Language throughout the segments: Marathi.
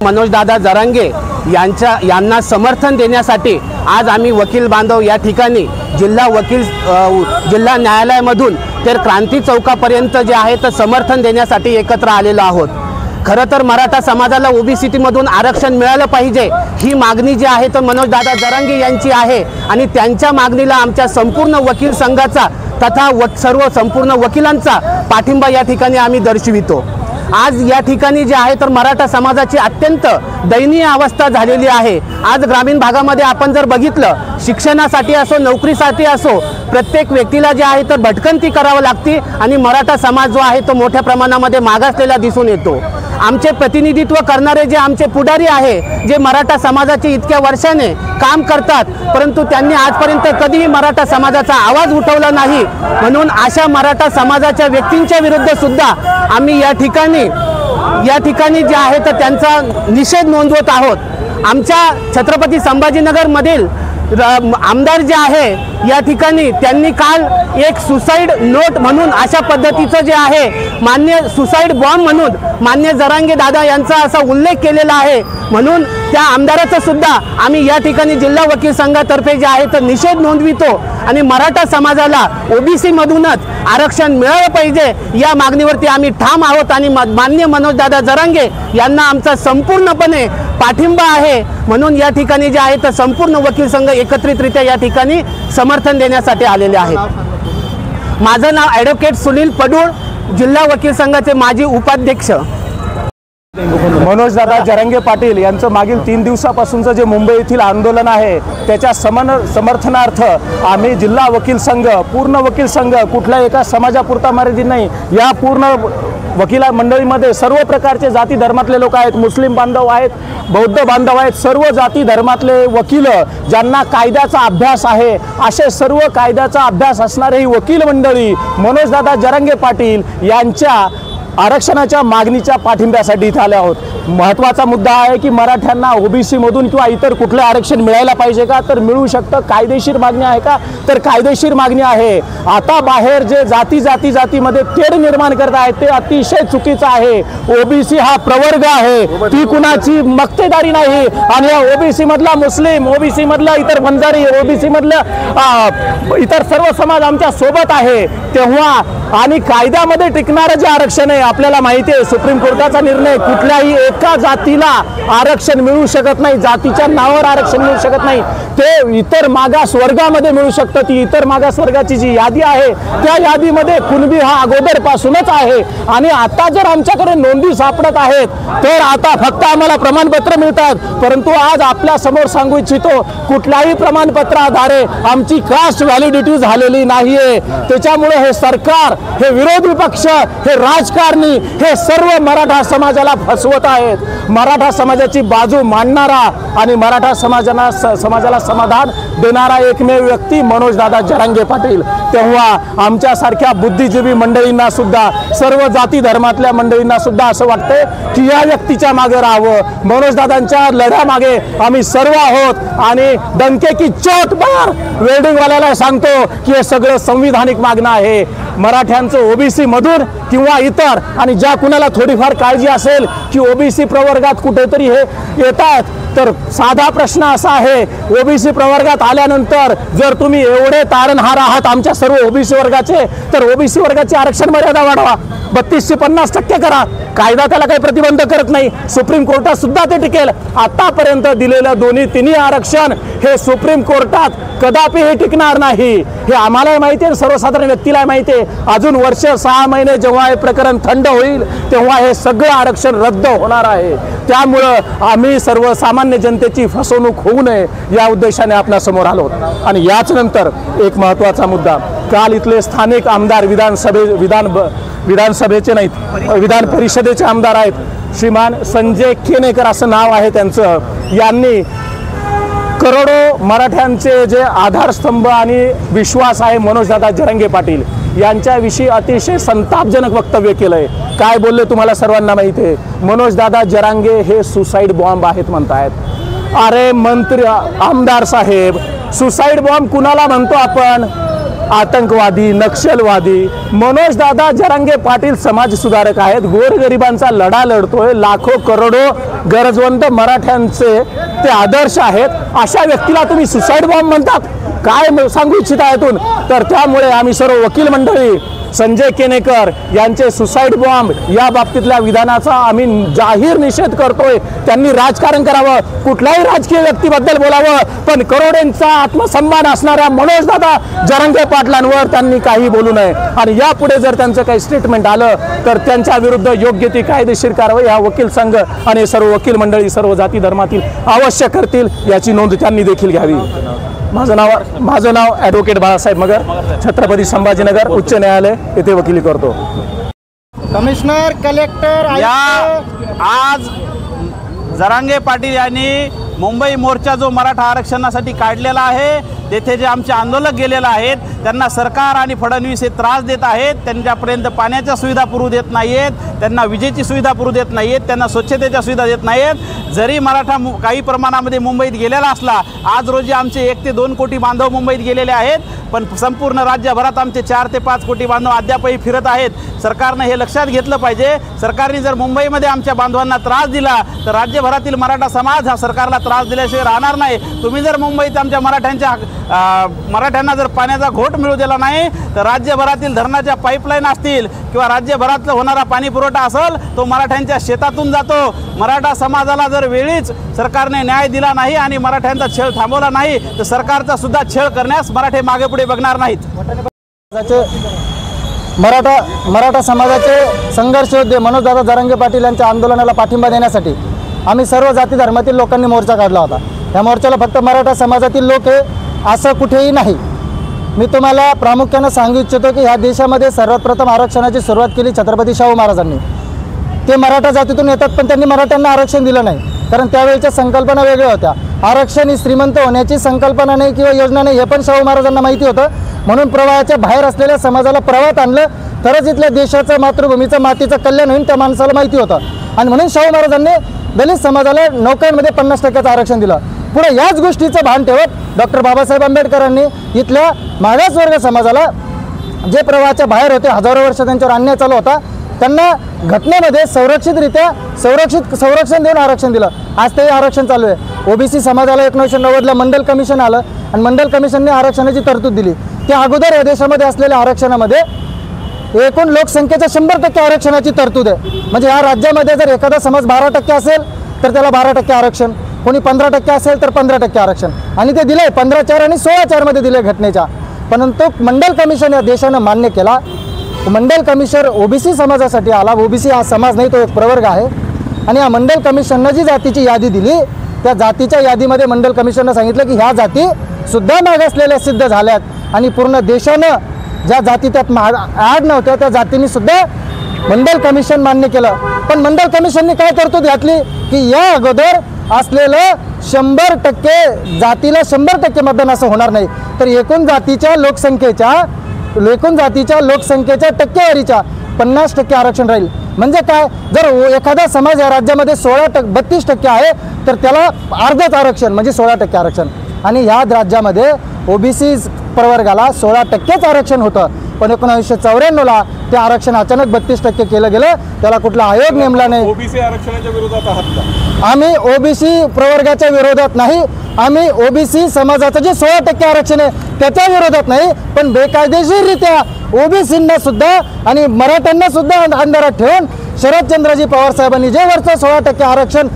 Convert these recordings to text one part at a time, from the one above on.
मनोजदादा जरांगे यांना समर्थन देण्यासाठी आज आम्ही वकील बांधव या ठिकाणी जिल्हा न्यायालयामधून तर क्रांती चौकापर्यंत जे आहे तर समर्थन देण्यासाठी एकत्र आलेलो आहोत। खरं तर मराठा समाजाला ओबीसीमधून आरक्षण मिळालं पाहिजे ही मागणी जी आहे तर मनोजदादा जरांगे यांची आहे आणि त्यांच्या मागणीला आमच्या संपूर्ण वकील संघाचा तथा सर्व संपूर्ण वकिलांचा पाठिंबा या ठिकाणी आम्ही दर्शवितो। आज या ठिकाणी जे आहे तर मराठा समाजाची अत्यंत दयनीय अवस्था झालेली आहे। आज ग्रामीण भागामध्ये आपण जर बघितलं शिक्षणासाठी असो नोकरीसाठी असो प्रत्येक व्यक्तीला जे आहे तर भटकंती करावी लागते आणि मराठा समाज जो आहे तो मोठ्या प्रमाणामध्ये मागासलेला दिसून येतो। आमचे प्रतिनिधित्व करणारे जे आमचे पुढारी आहे जे मराठा समाजाचे इतक्या वर्षाने काम करतात परंतु त्यांनी आजपर्यंत कधीही मराठा समाजाचा आवाज उठवला नाही। म्हणून अशा मराठा समाजाच्या व्यक्तींच्या विरुद्ध सुद्धा आम्ही या ठिकाणी जे आहे तर त्यांचा निषेध नोंदवत आहोत। आमच्या छत्रपती संभाजीनगर मधील आमदार जे आहे या ठिकाणी त्यांनी काल एक सुसाईड नोट म्हणून अशा पद्धतीचं जे आहे मान्य सुसाईड बॉम्ब म्हणून मान्य जरांगे दादा यांचा असा उल्लेख केलेला आहे। म्हणून त्या आमदाराचा सुद्धा आम्ही या ठिकाणी जिल्हा वकील संघातर्फे जे आहे तर निषेध नोंदवितो आणि मराठा समाजाला ओबीसी मधूनच आरक्षण मिळालं पाहिजे या मागणीवरती आम्ही ठाम आहोत आणि मान्य मनोजदादा जरांगे यांना आमचा संपूर्णपणे पाठिंबा आहे। म्हणून या ठिकाणी जे आहे तर संपूर्ण वकील संघ एकत्रितरित्या या ठिकाणी समर्थन देण्यासाठी आलेले आहेत। माझं नाव ॲडव्होकेट सुनील पडूळ, जिल्हा वकील संघाचे माजी उपाध्यक्ष। मनोजदादा जरांगे पाटील यांचं मागील 3 दिवसापासूनचं जे मुंबई येथील आंदोलन आहे त्याच्या समर्थनार्थ आम्ही जिल्हा वकील संघ पूर्ण वकील संघ कुठल्या एका समाजापुरता मर्यादित नाही, या पूर्ण वकिला मंडळीमध्ये सर्व प्रकारचे जाती धर्मातले लोक आहेत, मुस्लिम बांधव आहेत, बौद्ध बांधव आहेत, सर्व जाती धर्मातले वकील ज्यांना कायद्याचा अभ्यास आहे असे सर्व कायद्याचा अभ्यास असणारे ही वकील मंडळी मनोजदादा जरांगे पाटील यांच्या आरक्षणाच्या मागणीच्या पाठिंब्यासाठी इथे आले आहोत। महत्त्वाचा मुद्दा आहे की मराठ्यांना ओबीसी मधून किंवा इतर कुठले आरक्षण मिळायला पाहिजे का तर मिळू शकतं। कायदेशीर मागणी आहे का तर कायदेशीर मागणी आहे। आता बाहेर जे जातीमध्ये तेढ निर्माण करत आहेत ते अतिशय चुकीचं आहे। ओबीसी हा प्रवर्ग आहे, ती कुणाची मक्तेदारी नाही आणि या ओबीसी मधला मुस्लिम, ओबीसी मधला इतर बंजारी, ओबीसी मधलं इतर सर्व समाज आमच्या सोबत आहे। तेव्हा आणि कायद्यामध्ये टिकणारं जे आरक्षण आहे आपल्याला माहिती आहे सुप्रीम कोर्टाचा निर्णय कुठल्याही एका जातीला आरक्षण मिळू शकत नाही, जातीच्या नावावर आरक्षण मिळू शकत नाही, ते इतर मागास वर्गामध्ये मिळू शकतं। ती इतर मागास वर्गाची जी यादी आहे त्या यादीमध्ये कुणबी हा अगोदरपासूनच आहे आणि आता जर आमच्याकडे नोंदी सापडत आहेत तर आता फक्त आम्हाला प्रमाणपत्र मिळतात। परंतु आज आपल्या समोर सांगू इच्छितो कुठल्याही प्रमाणपत्राद्वारे आमची कास्ट व्हॅलिडिटी झालेली नाहीये। त्याच्यामुळे हे सरकार, हे विरोधी पक्ष, हे राजकारणी हे सर्व मराठा समाजाला फसवत आहेत। मराठा समाजाची बाजू मांडणारा आणि मराठा समाजाला समाधान देणारा एकमेव व्यक्ती मनोजदादा जरांगे पाटील। तेव्हा आमच्यासारख्या बुद्धिजीवी मंडळींना सुद्धा सर्व जाती धर्मातल्या मंडळींना सुद्धा असं वाटते की या व्यक्तीच्या मागे राहावं। मनोजदादांच्या लढ्यामागे आम्ही सर्व आहोत आणि डंके की चोट बार वेल्डिंगवाल्याला सांगतो की हे सगळं संविधानिक मागणं आहे। मराठ्यांचं ओबीसी मधून किंवा इतर आणि ज्या कुणाला थोडीफार काळजी असेल की ओबीसी प्रवर्गात कुठेतरी हे येतात तर साधा प्रश्न असा आहे ओबीसी प्रवर्गात आल्यानंतर जर तुम्ही एवढे तारणहार आहात आमच्या सर्व ओबीसी वर्गाचे तर ओबीसी वर्गाची आरक्षण मर्यादा वाढवा, 32 ते 50% करा। कायदा त्याला काही प्रतिबंध करत नाही, सुप्रीम कोर्टात सुद्धा ते टिकेल। आतापर्यंत दिलेलं तिन्ही आरक्षण हे सुप्रीम कोर्टात कदापि हे टिकणार नाही, हे आम्हालाही माहिती आहे, सर्वसाधारण व्यक्तीला माहिती आहे। अजून वर्ष 6 महिने जेव्हा हे प्रकरण थंड होईल तेव्हा हे सगळं आरक्षण रद्द होणार आहे। त्यामुळं आम्ही सर्वसामान्य जनतेची फसवणूक होऊ नये या उद्देशाने आपल्या समोर आलो। आणि याच नंतर एक महत्त्वाचा मुद्दा, काल इथले स्थानिक आमदार विधानसभेचे नाहीत विधान परिषदेचे आमदार आहेत, श्रीमान संजय केनेकर असं नाव आहे त्यांचं, यांनी करोडो मराठ्यांचे जे आधारस्तंभ आणि विश्वास आहे मनोजदादा जरांगे पाटील यांच्याविषयी अतिशय संतापजनक वक्तव्य केलंय। काय बोलले तुम्हाला सर्वांना माहिती आहे, मनोजदादा जरांगे हे सुसाईड बॉम्ब आहेत म्हणतायत। अरे मंत्री आमदार साहेब, सुसाईड बॉम्ब कुणाला म्हणतो आपण? आतंकवादी, नक्षलवादी। मनोजदादा जरांगे पाटील समाज सुधारक आहेत, गोरगरिबांचा लढा लढतोय, लाखो करोडो गरजवंत मराठ्यांचे ते आदर्श आहेत। अशा व्यक्तीला तुम्ही सुसाईड बॉम्ब म्हणतात, काय सांगू इच्छिता यातून? तर त्यामुळे आम्ही सर्व वकील मंडळी संजय केनेकर यांचे सुसाईड बॉम्ब या बाबतीतल्या विधानाचा आम्ही जाहीर निषेध करतोय। त्यांनी राजकारण करावं, कुठल्याही राजकीय व्यक्तीबद्दल बोलावं, पण करोडोंचा आत्मसन्मान असणाऱ्या मनोजदादा जरांगे पाटलांवर त्यांनी काही बोलू नये। आणि यापुढे जर त्यांचं काही स्टेटमेंट आलं तर त्यांच्या विरुद्ध योग्य ती कायदेशीर कारवाई हा वकील संघ आणि सर्व वकील मंडळी सर्व जाती धर्मातील अवश्य करतील, याची नोंद त्यांनी देखील घ्यावी। माझं नाव ॲडव्होकेट बाळासाहेब मगर, छत्रपती संभाजीनगर उच्च न्यायालय येथे वकिली करतो। कमिशनर, कलेक्टर आज जरांगे पाटील यांनी मुंबई मोर्चा जो मराठा आरक्षणासाठी काढलेला आहे, तेथे जे आमचे आंदोलक गेलेले आहेत त्यांना सरकार आणि फडणवीस हे त्रास देत आहेत। त्यांच्यापर्यंत पाण्याच्या सुविधा पुरवू देत नाही आहेत, त्यांना विजेची सुविधा पुरवू देत नाही आहेत, त्यांना स्वच्छतेच्या सुविधा देत नाही आहेत। जरी मराठा काही प्रमाणामध्ये मुंबईत गेलेला असला, आज रोजी आमचे 1 ते 2 कोटी बांधव मुंबईत गेलेले आहेत, पण संपूर्ण राज्यभरात आमचे 4 ते 5 कोटी बांधव अद्यापही फिरत आहेत। सरकारने हे लक्षात घेतलं पाहिजे। सरकारने जर मुंबईमध्ये आमच्या बांधवांना त्रास दिला तर राज्यभरातील मराठा समाज हा सरकारला त्रास दिल्याशिवाय राहणार नाही। तुम्ही जर मुंबईत आमच्या मराठ्यांना जर पाण्याचा घोट मिळू दिला नाही तर राज्यभरातील धरणाच्या पाईपलाईन असतील किंवा राज्यभरातला होणारा पाणी पुरवठा असेल तो मराठ्यांच्या शेतातून जातो। मराठा समाजाला जर वेळीच सरकारने न्याय दिला नाही आणि मराठ्यांचा छळ थांबवला नाही तर सरकारचा सुद्धा छळ करण्यास मराठे मागे पुढे बघणार नाहीत। मराठा समाजाचे संघर्ष योद्धे मनोजदादा जरांगे पाटील यांच्या आंदोलनाला पाठिंबा देण्यासाठी आम्ही सर्व जाती धर्मातील लोकांनी मोर्चा काढला होता। या मोर्चाला फक्त मराठा समाजातील लोक आहे असं कुठेही नाही। मी तुम्हाला प्रामुख्याने सांगू इच्छितो की ह्या देशामध्ये सर्वात प्रथम आरक्षणाची सुरुवात केली छत्रपती शाहू महाराजांनी। ते मराठा जातीतून येतात पण त्यांनी मराठ्यांना आरक्षण दिलं नाही, कारण त्यावेळेच्या संकल्पना वेगळ्या होत्या। आरक्षण ही श्रीमंत होण्याची संकल्पना नाही किंवा योजना नाही, हे पण शाहू महाराजांना माहिती होतं। म्हणून प्रवाहाच्या बाहेर असलेल्या समाजाला प्रवाहात आणलं तरच इथल्या देशाचं, मातृभूमीचं, मातीचं कल्याण होईल, त्या माणसाला माहिती होतं। आणि म्हणून शाहू महाराजांनी दलित समाजाला नौकऱ्यांमध्ये 50% आरक्षण दिलं। पुढे याच गोष्टीचं भान ठेवत डॉक्टर बाबासाहेब आंबेडकरांनी इथल्या मागासवर्ग समाजाला, जे प्रवाहाच्या बाहेर होते, हजारो वर्ष त्यांच्यावर अन्याय चालू होता, त्यांना घटनेमध्ये संरक्षण देऊन आरक्षण दिलं। आज ते आरक्षण चालू आहे। ओबीसी समाजाला 1990ला मंडल कमिशन आलं आणि मंडल कमिशनने आरक्षणाची तरतूद दिली। त्या अगोदर या देशामध्ये असलेल्या आरक्षणामध्ये एकूण लोकसंख्येच्या 100% आरक्षणाची तरतूद आहे। म्हणजे या राज्यामध्ये जर एखादा समाज 12% असेल तर त्याला 12% आरक्षण, कोणी 15% असेल तर 15% आरक्षण, आणि ते दिले 15/4 आणि 16/4 मध्ये दिले घटनेच्या। परंतु मंडल कमिशन या देशानं मान्य केला। मंडल कमिशन ओबीसी समाजासाठी आला। ओबीसी हा समाज नाही, तो एक प्रवर्ग आहे। आणि या मंडल कमिशननं जी जातीची यादी दिली, त्या जातीच्या यादीमध्ये मंडल कमिशननं सांगितलं की ह्या जाती सुद्धा मागासलेल्या सिद्ध झाल्यात आणि पूर्ण देशानं ज्या जाती त्यात ॲड नव्हत्या त्या जातींनी सुद्धा मंडल कमिशन मान्य केलं। पण मंडल कमिशनने काय तरतूद घातली की या अगोदर असलेलं 100% जातीला 100% मतदान असं होणार नाही, तर एकूण जातीच्या लोकसंख्येच्या टक्केवारीच्या 50% आरक्षण राहील। म्हणजे काय, जर एखादा समाज या राज्यामध्ये 32% आहे तर त्याला अर्धच आरक्षण म्हणजे 16% आरक्षण। आणि ह्या राज्यामध्ये ओबीसी प्रवर्गाला 16%च आरक्षण होतं, पण 1994ला ते आरक्षण अचानक 32% केलं गेलं। त्याला कुठला आयोग नेमला नाही। ओबीसी आरक्षणाच्या विरोधात आहात का? आम्ही ओबीसी प्रवर्गाच्या विरोधात नाही, आम्ही ओबीसी समाजाचं जे 16% आरक्षण आहे त्याच्या विरोधात नाही, पण बेकायदेशीररित्या ओबीसींना सुद्धा आणि मराठ्यांना सुद्धा अंधारात ठेवून शरदचंद्रजी पवार साहेबांनी जे वरचं 16% आरक्षण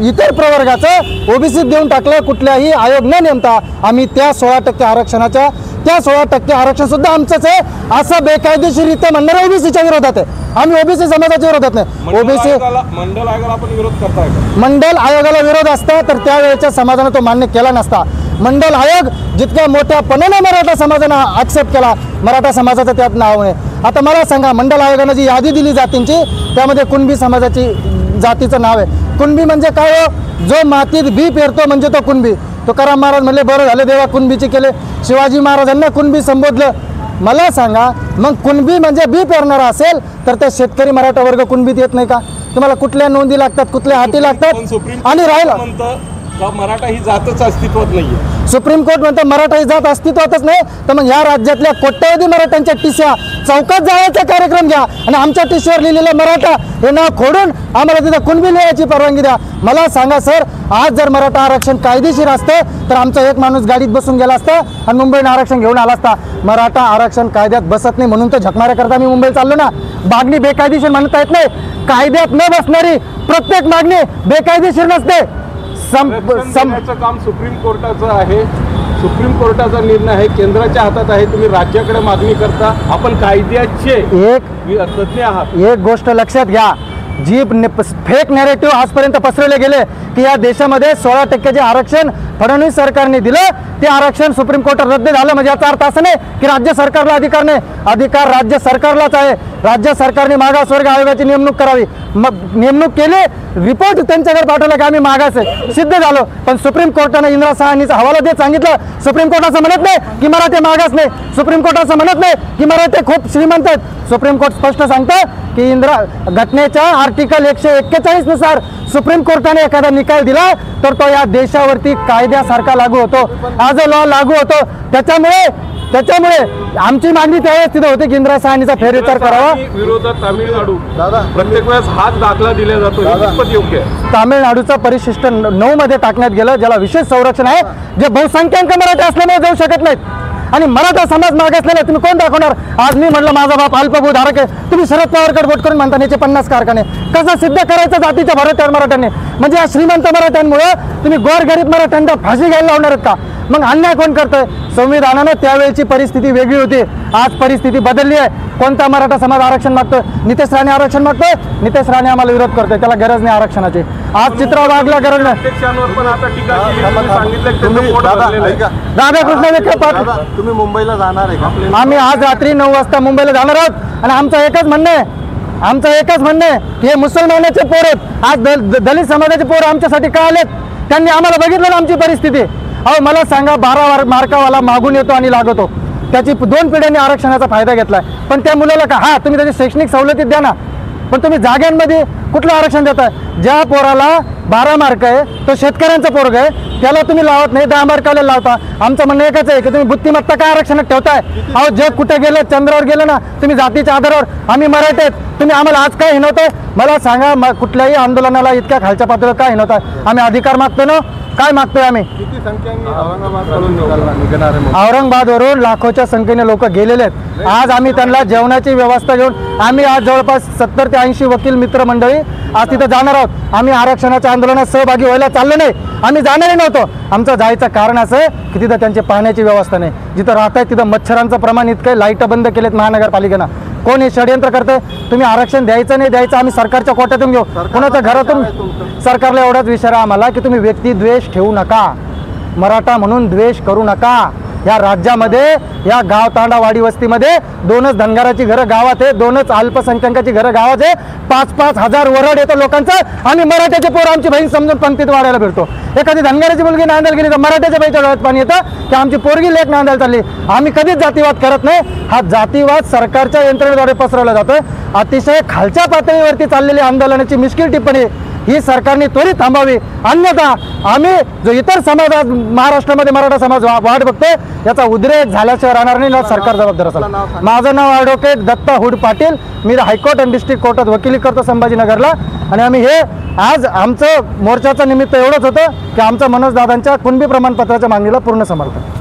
इतर प्रवर्गाचं ओबीसी देऊन टाकलं, कुठल्याही आयोग न नेमता आम्ही त्या 16% आरक्षणाच्या, त्या 16% आरक्षण सुद्धा आमचंच आहे असं बेकायदेशीररित्या म्हणणाऱ्या ओबीसीच्या विरोधात आहे। आम्ही ओबीसी समाजाच्या विरोधात नाही। ओबीसी मंडल आयोगाला आपण विरोध करताय का? मंडल आयोगाला विरोध असता तर त्यावेळेच्या समाजानं तो मान्य केला नसता। मंडल आयोग जितक्या मोठ्यापणाने मराठा समाजानं ॲक्सेप्ट केला, मराठा समाजाचं त्यात नाव आहे। आता मला सांगा, मंडल आयोगानं जी यादी दिली जातींची त्यामध्ये कुणबी समाजाची जातीचं नाव आहे। कुणबी म्हणजे काय हो? जो मातीत बी पेरतो म्हणजे तो कुणबी। तुकाराम महाराज म्हणले बरं झालं देवा कुणबीची केले, शिवाजी महाराजांना कुणबी संबोधलं। मला सांगा, मग कुणबी म्हणजे बी पेरणारा असेल तर त्या शेतकरी मराठा वर्ग कुणबीत येत नाही का? तुम्हाला कुठल्या नोंदी लागतात, कुठल्या हाती लागतात? आणि राहिला का मराठा ही जातच अस्तित्वात नाहीये? सुप्रीम कोर्ट म्हणतं मराठा ही जात अस्तित्वातच नाही, तर मग ह्या राज्यातल्या कोट्यवधी मराठ्यांच्या टिश्या चौकात जाण्याचा कार्यक्रम घ्या आणि आमच्या टिश्यावर लिहिलेलं मराठा हे नाव खोडून आम्हाला तिथं कुणबी लिहायची परवानगी द्या. मला सांगा सर, आज जर मराठा आरक्षण कायदेशीर असतं तर आमचा एक माणूस गाडीत बसून गेला असता आणि मुंबईने आरक्षण घेऊन आला असता. मराठा आरक्षण कायद्यात बसत नाही म्हणून तर झकमाऱ्या करता मी मुंबईत चाललो ना. मागणी बेकायदेशीर म्हणता येत नाही. कायद्यात न बसणारी प्रत्येक मागणी बेकायदेशीर नसते. काम सुप्रीम कोर्टाचं आहे. सुप्रीम कोर्टाचा निर्णय आहे, केंद्राच्या हातात आहे. तुम्ही राज्याकडे मागणी करता. आपण कायद्याचे तज्ञ आहात. एक गोष्ट लक्षात घ्या, जी फेक नॅरेटिव्ह आजपर्यंत पसरवले गेले की या देशामध्ये 16% जे आरक्षण फडणवीस सरकारने दिलं ते आरक्षण सुप्रीम कोर्टात रद्द झालं, म्हणजे याचा अर्थ असं नाही की राज्य सरकारला अधिकार नाही. अधिकार राज्य सरकारलाच आहे. राज्य सरकारने मागासवर्ग आयोगाची नेमणूक करावी. मग नेमणूक केली, रिपोर्ट त्यांच्याकडे पाठवला की आम्ही मागास आहे, सिद्ध झालो. पण सुप्रीम कोर्टाने इंदिरा साहनीचा हवाला देत सांगितलं, सुप्रीम कोर्ट असं म्हणत नाही की मराठे मागास नाही. सुप्रीम कोर्ट असं म्हणत नाही की मराठे खूप श्रीमंत आहेत. सुप्रीम कोर्ट स्पष्ट सांगतं की घटनेच्या आर्टिकल 141 नुसार सुप्रीम कोर्टाने एखादा निकाल दिला तर तो या देशावरती कायद्यासारखा लागू होतो, ॲज अ लॉ लागू होतो. त्याच्यामुळे आमची मागणी त्यावेळेस तिथे होती की इंदिरा साहनीचा फेरविचार करावा. विरोधात तामिळनाडू प्रत्येक वेळेस हाच दाखला दिला जातो, हे कितपत योग्य आहे? तामिळनाडूचं परिशिष्ट 9 मध्ये टाकण्यात गेलं, ज्याला विशेष संरक्षण आहे, जे बहुसंख्याक मराठी असल्यामुळे जाऊ शकत नाहीत. आणि मराठा समाज मागासलेला तुम्ही कोण दाखवणार? आज मी म्हटलं माझा बाप अल्पभूधारक आहे, तुम्ही शरद पवारकडे वोट करून म्हणता याचे 50 कारखाने. कसं सिद्ध करायचं जातीच्या भरोश्यावर मराठ्यांनी? म्हणजे या श्रीमंत मराठ्यांमुळे तुम्ही गोरगरीब मराठ्यांना फाशी घ्यायला लावणार आहेत का? मग अन्याय कोण करतोय? संविधानानं त्यावेळेची परिस्थिती वेगळी होती, आज परिस्थिती बदलली आहे. कोणता मराठा समाज आरक्षण मागतोय? नितेश राणे आरक्षण मागतोय. नितेश राणे आम्हाला विरोध करतोय, त्याला गरज नाही आरक्षणाची. आज चित्रा वाघला गरज नाही. राधाकृष्ण विखे पाटील, तुम्ही मुंबईला जाणार आहे का? आम्ही आज रात्री 9 वाजता मुंबईला जाणार आहोत आणि आमचं एकच म्हणणं आहे की हे मुसलमानाचे पोर आहेत. आज दलित समाजाचे पोर आमच्यासाठी का आलेत? त्यांनी आम्हाला बघितलं ना आमची परिस्थिती. अहो मला सांगा, 12 मार्कावाला मागून येतो आणि लागतो. त्याची 2 पिढ्यांनी आरक्षणाचा फायदा घेतलाय, पण त्या मुलाला का तुम्ही त्याची शैक्षणिक सवलतीत द्या ना, पण तुम्ही जागांमध्ये कुठलं आरक्षण देताय? ज्या पोराला 12 मार्क आहे तो शेतकऱ्यांचा पोरग आहे, त्याला तुम्ही लावत नाही, 10 मार्काला लावता. आमचं म्हणणं एकच आहे की तुम्ही बुद्धिमत्ता काय आरक्षणात ठेवताय? अहो जग कुठे गेलं? चंद्रावर गेलं ना. तुम्ही जातीच्या आधारावर आम्ही मराठी आहेत, तुम्ही आम्हाला आज काय हिनवताय? मला सांगा, कुठल्याही आंदोलनाला इतक्या खालच्या पातळीवर काय हिनवताय? आम्ही अधिकार मागतो ना. काय मागतोय आम्ही? औरंगाबादवरून लाखोच्या संख्येने लोक गेलेले आहेत. आज आम्ही त्यांना जेवणाची व्यवस्था घेऊन आम्ही आज जवळपास 70 ते 80 वकील मित्रमंडळी आज तिथं जाणार आहोत. आम्ही आरक्षणाच्या आंदोलनात सहभागी व्हायला चाललो नाही, आम्ही जाणारही नव्हतो. आमचं जायचं कारण असं आहे की तिथं त्यांची पाहण्याची व्यवस्था नाही. जिथं राहत आहे तिथं मच्छरांचं प्रमाण इतकं, लाईट बंद केलेत महानगरपालिकेनं. कोण हे षडयंत्र करतंय? तुम्ही आरक्षण द्यायचं नाही द्यायचं आम्ही सरकारच्या कोट्यातून घेऊ, कोणाच्या घरातून. सरकारला एवढाच विचारा आम्हाला की तुम्ही व्यक्ती द्वेष ठेवू नका, मराठा म्हणून द्वेष करू नका. या राज्यामध्ये, या गाव तांडा वाडी वस्तीमध्ये 2च धनगराची घरं गावात आहे, 2च अल्पसंख्याकाची घरं गावात आहे. 5-5 हजार वरड येतो लोकांचं आणि मराठ्याचे पोर आमची बहीण समजून पंक्तीत वाढायला फिरतो. एखादी धनगराची मुलगी नांदायला गेली तर मराठ्याच्या बाईच्या डोळ्यात पाणी येतं की आमची पोरगी लेक नांदायला चालली. आम्ही कधीच जातीवाद करत नाही. हा जातीवाद सरकारच्या यंत्रणेद्वारे पसरवला जातोय. अतिशय खालच्या पातळीवरती चाललेली आंदोलनाची मिश्किल टिप्पणी ही सरकारने त्वरित थांबावी. अन्यथा आम्ही जो इतर समाज महाराष्ट्रामध्ये मराठा समाज वाढ बघतोय याचा उद्रेक झाल्याशिवाय राहणार नाही. सरकार जबाबदार असेल. माझं नाव ॲडव्होकेट दत्ता हुड पाटील. मी हायकोर्ट आणि डिस्ट्रिक्ट कोर्टात वकिली करतो संभाजीनगरला. आणि आम्ही हे आज आमचं मोर्चाचं निमित्त एवढंच होतं की आमचं मनोज दादांच्या कुणबी प्रमाणपत्राच्या मागणीला पूर्ण समर्थन.